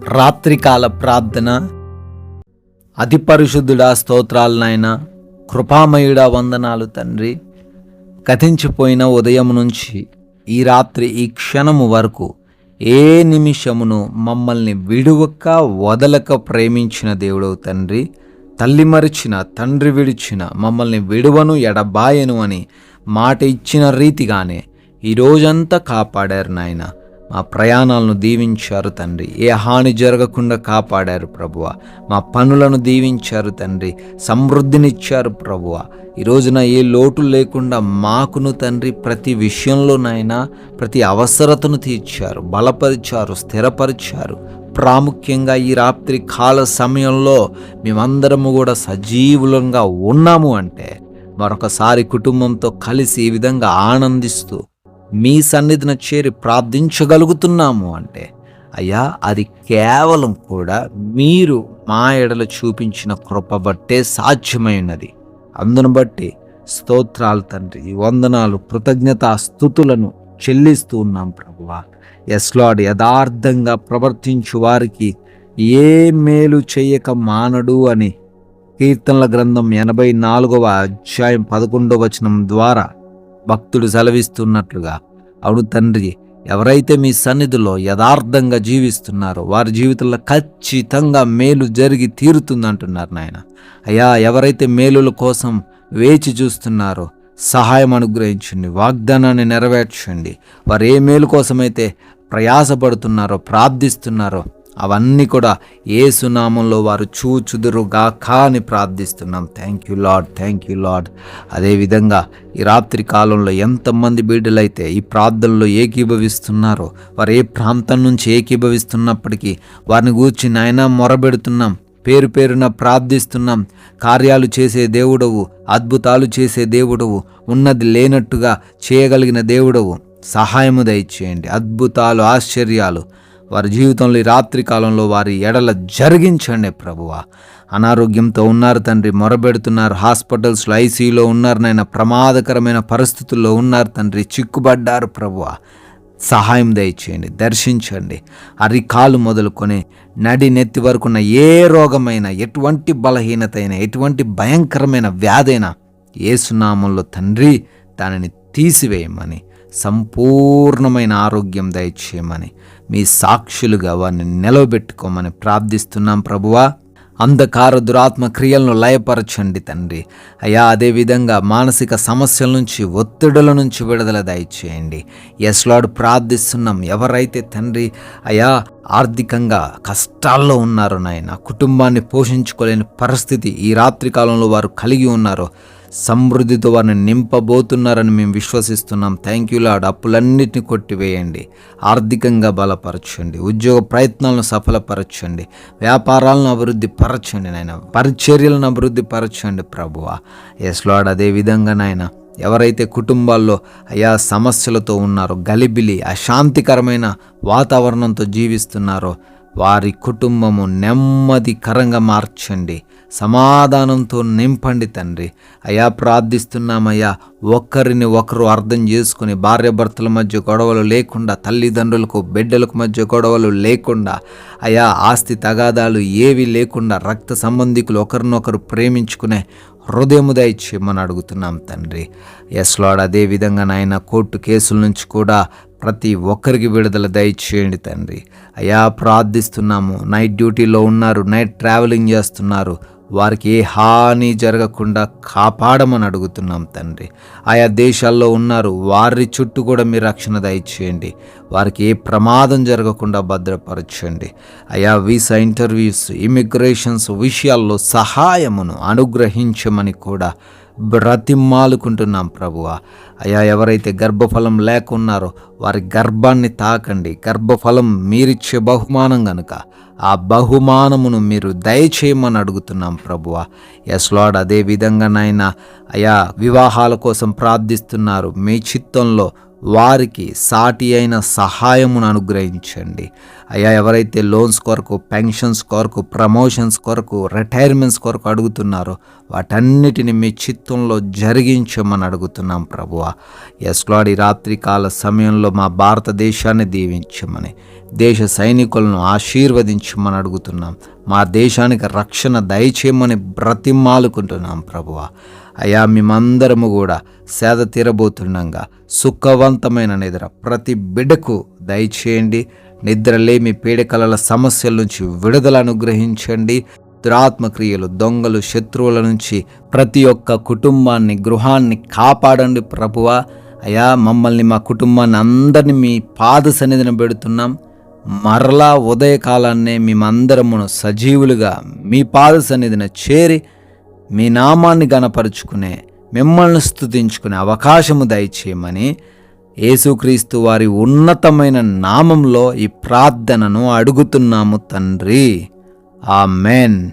రాత్రికాల ప్రార్థన. అతి పరిశుద్ధుడా, స్తోత్రాలు నాయన. కృపామయుడా, వందనాలు తండ్రి. గతించిపోయిన ఉదయం నుంచి ఈ రాత్రి ఈ క్షణము వరకు ఏ నిమిషమును మమ్మల్ని విడువక వదలక ప్రేమించిన దేవుడవు తండ్రి. తల్లి మరిచిన, తండ్రి విడిచిన, మమ్మల్ని విడువను ఎడబాయను అని మాట ఇచ్చిన రీతిగానే ఈ రోజంతా కాపాడారు నాయన. మా ప్రయాణాలను దీవించారు తండ్రి. ఏ హాని జరగకుండా కాపాడారు ప్రభువ. మా పనులను దీవించారు తండ్రి. సమృద్ధినిచ్చారు ప్రభువ. ఈ రోజున ఏ లోటు లేకుండా మాకును తండ్రి ప్రతి విషయంలో నాయన ప్రతి అవసరతను తీర్చారు, బలపరిచారు, స్థిరపరిచారు. ప్రాముఖ్యంగా ఈ రాత్రి కాల సమయంలో మేమందరము కూడా సజీవులంగా ఉన్నాము అంటే మరొకసారి కుటుంబంతో కలిసి ఈ విధంగా ఆనందిస్తూ మీ సన్నిధిని చేరి ప్రార్థించగలుగుతున్నాము అంటే అయ్యా, అది కేవలం కూడా మీరు మా ఎడల చూపించిన కృప బట్టే సాధ్యమైనది. అందును బట్టి స్తోత్రాలు తండ్రి, వందనాలు, కృతజ్ఞతా స్తుతులను చెల్లిస్తూ ఉన్నాం ప్రభువా. ఎస్ లార్డ్, యథార్థంగా ప్రవర్తించు వారికి ఏ మేలు చేయక మానడు అని కీర్తనల గ్రంథం 84వ అధ్యాయం 11వ వచనం ద్వారా భక్తుడు సెలవిస్తున్నట్లుగా, అవును తండ్రి, ఎవరైతే మీ సన్నిధిలో యథార్థంగా జీవిస్తున్నారో వారి జీవితంలో ఖచ్చితంగా మేలు జరిగి తీరుతుందంటున్నారు నాయన. అయ్యా, ఎవరైతే మేలుల కోసం వేచి చూస్తున్నారో సహాయం అనుగ్రహించండి, వాగ్దానాన్ని నెరవేర్చండి. వారు ఏ మేలు కోసమైతే ప్రయాసపడుతున్నారో, ప్రార్థిస్తున్నారో అవన్నీ కూడా యేసు నామంలో వారు చూచుదురుగాక అని ప్రార్థిస్తున్నాం. Thank you lord, thank you lord. అదేవిధంగా ఈ రాత్రి కాలంలో ఎంతమంది బిడ్డలైతే ఈ ప్రార్థనలో ఏకీభవిస్తున్నారో, వారు ఏ ప్రాంతం నుంచి ఏకీభవిస్తున్నప్పటికీ వారిని గూర్చి నాయనా మొరబెడుతున్నాం, పేరు పేరున ప్రార్థిస్తున్నాం. కార్యాలు చేసే దేవుడవు, అద్భుతాలు చేసే దేవుడవు, ఉన్నది లేనట్టుగా చేయగలిగిన దేవుడవు, సహాయము దయచేయండి. అద్భుతాలు, ఆశ్చర్యాలు వారి జీవితంలో ఈ రాత్రి కాలంలో వారి ఎడల జరిగించండి ప్రభువా. అనారోగ్యంతో ఉన్నారు తండ్రి, మొరబెడుతున్నారు, హాస్పిటల్స్లో ఐసీయూలో ఉన్నారు నాయన, ప్రమాదకరమైన పరిస్థితుల్లో ఉన్నారు తండ్రి, చిక్కుబడ్డారు ప్రభువా. సహాయం దయచేయండి, దర్శించండి. అరికాలు మొదలుకొని నడి నెత్తి వరకున్న ఏ రోగమైనా, ఎటువంటి బలహీనత అయినా, ఎటువంటి భయంకరమైన వ్యాధైనా యేసునామంలో తండ్రి దానిని తీసివేయమని, సంపూర్ణమైన ఆరోగ్యం దయచేయమని, మీ సాక్షులుగా వారిని నిలవబెట్టుకోమని ప్రార్థిస్తున్నాం ప్రభువా. అంధకార దురాత్మ క్రియలను లయపరచండి తండ్రి. అయ్యా, అదేవిధంగా మానసిక సమస్యల నుంచి, ఒత్తిడుల నుంచి విడుదల దయచేయండి. ఎస్ లార్డ్, ప్రార్థిస్తున్నాం. ఎవరైతే తండ్రి అయ్యా ఆర్థికంగా కష్టాల్లో ఉన్నారో నాయన, కుటుంబాన్ని పోషించుకోలేని పరిస్థితి ఈ రాత్రి కాలంలో వారు కలిగి ఉన్నారో, సమృద్ధితో వారిని నింపబోతున్నారని మేము విశ్వసిస్తున్నాం. Thank you Lord. అప్పులన్నిటిని కొట్టివేయండి, ఆర్థికంగా బలపరచండి, ఉద్యోగ ప్రయత్నాలను సఫలపరచండి, వ్యాపారాలను అభివృద్ధి పరచండి నాయన, పరిచర్యలను అభివృద్ధి పరచండి ప్రభువా. ఎస్ లార్డ్, అదేవిధంగా నాయన ఎవరైతే కుటుంబాల్లో అయా సమస్యలతో ఉన్నారో, గలిబిలి అశాంతికరమైన వాతావరణంతో జీవిస్తున్నారో వారి కుటుంబము నెమ్మదికరంగా మార్చండి, సమాధానంతో నింపండి తండ్రి. అయా, ప్రార్థిస్తున్నామయ్యా, ఒకరిని ఒకరు అర్థం చేసుకుని భార్యాభర్తల మధ్య గొడవలు లేకుండా, తల్లిదండ్రులకు బిడ్డలకు మధ్య గొడవలు లేకుండా, అయా ఆస్తి తగాదాలు ఏవి లేకుండా, రక్త సంబంధికులు ఒకరినొకరు ప్రేమించుకునే హృదయము దయచేయమని అడుగుతున్నాం తండ్రి. ఎస్ లార్డ్, అదేవిధంగా నాయన కోర్టు కేసుల నుంచి కూడా ప్రతి ఒక్కరికి విడుదల దయచేయండి తండ్రి. అయా, ప్రార్థిస్తున్నాము. నైట్ డ్యూటీలో ఉన్నారు, నైట్ ట్రావెలింగ్ చేస్తున్నారు, వారికి ఏ హాని జరగకుండా కాపాడమని అడుగుతున్నాం తండ్రి. ఆయా దేశాల్లో ఉన్నారు, వారి చుట్టూ కూడా మీరు రక్షణ దయచేయండి. వారికి ఏ ప్రమాదం జరగకుండా భద్రపరచండి. అయా, వీసా ఇంటర్వ్యూస్, ఇమిగ్రేషన్స్ విషయాల్లో సహాయమును అనుగ్రహించమని కూడా బ్రతిమాలుకుంటున్నాం ప్రభువా. అయా, ఎవరైతే గర్భఫలం లేకున్నారో వారి గర్భాన్ని తాకండి. గర్భఫలం మీరిచ్చే బహుమానం గనుక ఆ బహుమానమును మీరు దయచేయమని అడుగుతున్నాం ప్రభువా. ఎస్ లార్డ్, అదేవిధంగా నాయన అయా వివాహాల కోసం ప్రార్థిస్తున్నారు. మీ చిత్తంలో వారికి సాటి అయిన సహాయమును అనుగ్రహించండి అయ్యా. ఎవరైతే లోన్స్ కొరకు, పెన్షన్స్ కొరకు, ప్రమోషన్స్ కొరకు, రిటైర్మెంట్స్ కొరకు అడుగుతున్నారో వాటన్నిటిని మీ చిత్తంలో జరిగించమని అడుగుతున్నాం ప్రభువా. ఎస్ లార్డ్, ఈ రాత్రికాల సమయంలో మా భారతదేశాన్ని దీవించమని, దేశ సైనికులను ఆశీర్వదించమని అడుగుతున్నాం. మా దేశానికి రక్షణ దయచేయమని బ్రతిమాలుకుంటున్నాం ప్రభువా. అయ్యా, మేమందరము కూడా సేద తీరబోతుండగా సుఖవంతమైన నిద్ర ప్రతి బిడ్డకు దయచేయండి. నిద్రలేమి, పీడకలల సమస్యల నుంచి విడుదల అనుగ్రహించండి. దురాత్మక్రియలు, దొంగలు, శత్రువుల నుంచి ప్రతి ఒక్క కుటుంబాన్ని, గృహాన్ని కాపాడండి ప్రభువా. అయ్యా, మమ్మల్ని, మా కుటుంబాన్ని అందరినీ మీ పాద సన్నిధిన పెడుతున్నాం. మరలా ఉదయకాలాన్నే మేమందరమును సజీవులుగా మీ పాద సన్నిధిన చేరి మీ నామాన్ని గణపరుచుకునే, మిమ్మల్ని స్తుతించుకునే అవకాశము దయచేయమని యేసుక్రీస్తు వారి ఉన్నతమైన నామంలో ఈ ప్రార్థనను అడుగుతున్నాము తండ్రి. ఆమేన్.